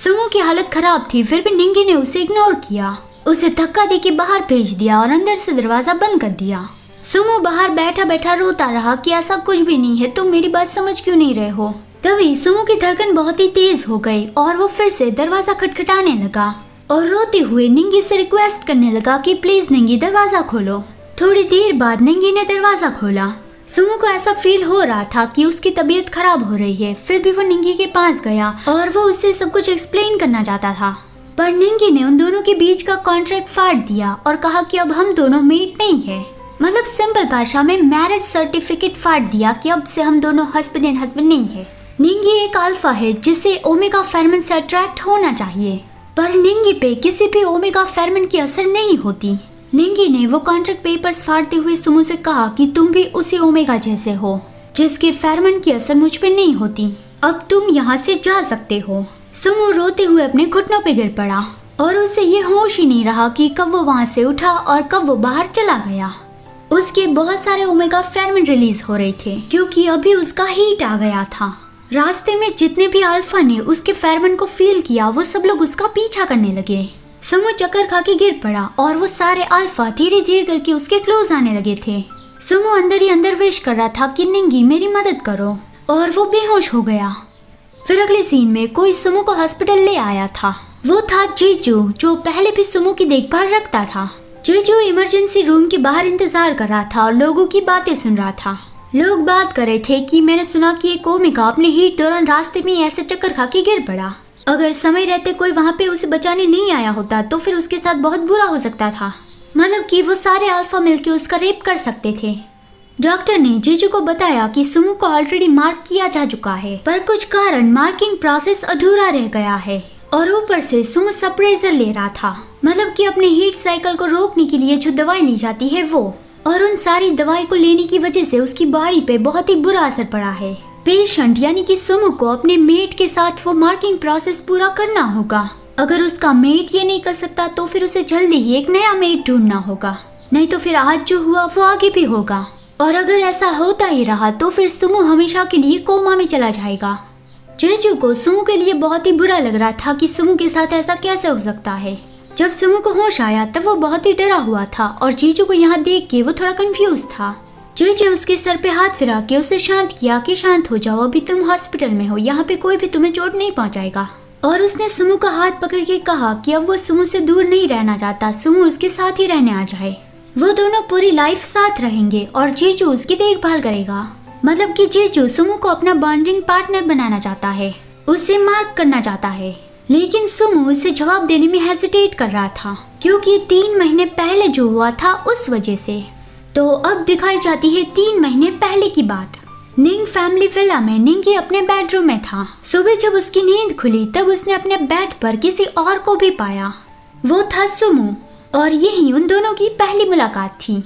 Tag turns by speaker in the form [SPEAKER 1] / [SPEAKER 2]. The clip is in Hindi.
[SPEAKER 1] सुमो की हालत खराब थी, फिर भी निंगी ने उसे इग्नोर किया, उसे धक्का देके बाहर भेज दिया और अंदर से दरवाजा बंद कर दिया। सुमो बाहर बैठा बैठा रोता रहा कि ऐसा कुछ भी नहीं है, तुम मेरी बात समझ क्यों नहीं रहे हो। तभी सुमो की धड़कन बहुत ही तेज हो गई और वो फिर से दरवाजा खटखटाने लगा और रोते हुए निंगी से रिक्वेस्ट करने लगा कि प्लीज निंगी दरवाजा खोलो। थोड़ी देर बाद निंगी ने दरवाजा खोला। सुमो को ऐसा फील हो रहा था कि उसकी तबीयत खराब हो रही है, फिर भी वो निंगी के पास गया और वो उससे सब कुछ एक्सप्लेन करना चाहता था, पर निंगी ने उन दोनों के बीच का कॉन्ट्रैक्ट फाड़ दिया और कहा कि अब हम दोनों मेट नहीं है। मतलब सिंपल भाषा में मैरिज सर्टिफिकेट फाड़ दिया कि अब से हम दोनों हस्बैंड एंड हस्बैंड नहीं है। निंगी एक अल्फा है जिसे ओमेगा फेरमन से अट्रैक्ट होना चाहिए, पर निंगी पे किसी भी ओमेगा फेरमन की असर नहीं होती। निंगी ने वो कॉन्ट्रैक्ट पेपर्स फाड़ते हुए सुमो से कहा कि तुम भी उसी ओमेगा जैसे हो जिसके फेरमन की असर मुझ पे नहीं होती, अब तुम यहाँ से जा सकते हो। सुमो रोते हुए अपने घुटनों पे गिर पड़ा और उसे ये होश ही नहीं रहा कि कब वो वहाँ से उठा और कब वो बाहर चला गया। उसके बहुत सारे ओमेगा फेरमन रिलीज हो रहे थे क्योंकि अभी उसका हीट आ गया था। रास्ते में जितने भी अल्फा ने उसके फेरमन को फील किया वो सब लोग उसका पीछा करने लगे। सुमो चक्कर खा के गिर पड़ा और वो सारे अल्फा धीरे धीरे करके उसके क्लोज आने लगे थे। सुमो अंदर ही अंदर विश कर रहा था कि निंगी मेरी मदद करो, और वो बेहोश हो गया। फिर अगले सीन में कोई सुमो को हॉस्पिटल ले आया था। वो था जीजू, जो पहले भी सुमो की देखभाल रखता था। जीजू इमरजेंसी रूम के बाहर इंतजार कर रहा था और लोगों की बातें सुन रहा था। लोग बात कर रहे थे कि मैंने सुना कि एक ओमेगा अपने हीट दौरान रास्ते में ऐसे चक्कर खा के गिर पड़ा। अगर समय रहते कोई वहाँ पे उसे बचाने नहीं आया होता तो फिर उसके साथ बहुत बुरा हो सकता था। मतलब कि वो सारे अल्फा मिलके उसका रेप कर सकते थे। डॉक्टर ने जीजू को बताया कि सुमो को ऑलरेडी मार्क किया जा चुका है, पर कुछ कारण मार्किंग प्रोसेस अधूरा रह गया है और ऊपर से सुमो सप्रेसर ले रहा था, मतलब कि अपने हीट साइकिल को रोकने के लिए जो दवाई ली जाती है वो, और उन सारी दवाई को लेने की वजह से उसकी बॉडी पे बहुत ही बुरा असर पड़ा है। पेशेंट यानी कि सुमो को अपने मेट के साथ वो मार्किंग प्रोसेस पूरा करना होगा। अगर उसका मेट ये नहीं कर सकता तो फिर उसे जल्दी ही एक नया मेट ढूंढना होगा, नहीं तो फिर आज जो हुआ वो आगे भी होगा, और अगर ऐसा होता ही रहा तो फिर सुमो हमेशा के लिए कोमा में चला जाएगा। जीजू को सुमो के लिए बहुत ही बुरा लग रहा था कि सुमो के साथ ऐसा कैसे हो सकता है। जब सुमो को होश आया तब वो बहुत ही डरा हुआ था और जीजू को यहाँ देख के वो थोड़ा कंफ्यूज था। जीजू ने उसके सर पे हाथ फिरा के उसे शांत किया कि शांत हो जाओ, अभी तुम हॉस्पिटल में हो, यहाँ पे कोई भी तुम्हें चोट नहीं पहुँचाएगा। और उसने सुमो का हाथ पकड़ के कहा कि अब वो सुमो से दूर नहीं रहना चाहता, सुमो उसके साथ ही रहने आ जाए। वो दोनों पूरी लाइफ साथ रहेंगे और जीजू उसकी देखभाल करेगा। मतलब कि जीजू सुमो को अपना बॉन्डिंग पार्टनर बनाना चाहता है, उसे मार्क करना चाहता है, लेकिन सुमो उसे जवाब देने में हेजिटेट कर रहा था क्योंकि 3 महीने पहले जो हुआ था उस वजह से। तो अब दिखाई जाती है 3 महीने पहले की बात। निंग फैमिली विला में निंगी अपने बेडरूम में था। सुबह जब उसकी नींद खुली तब उसने अपने बेड पर किसी और को भी पाया, वो था सुमो, और यही उन दोनों की पहली मुलाकात थी।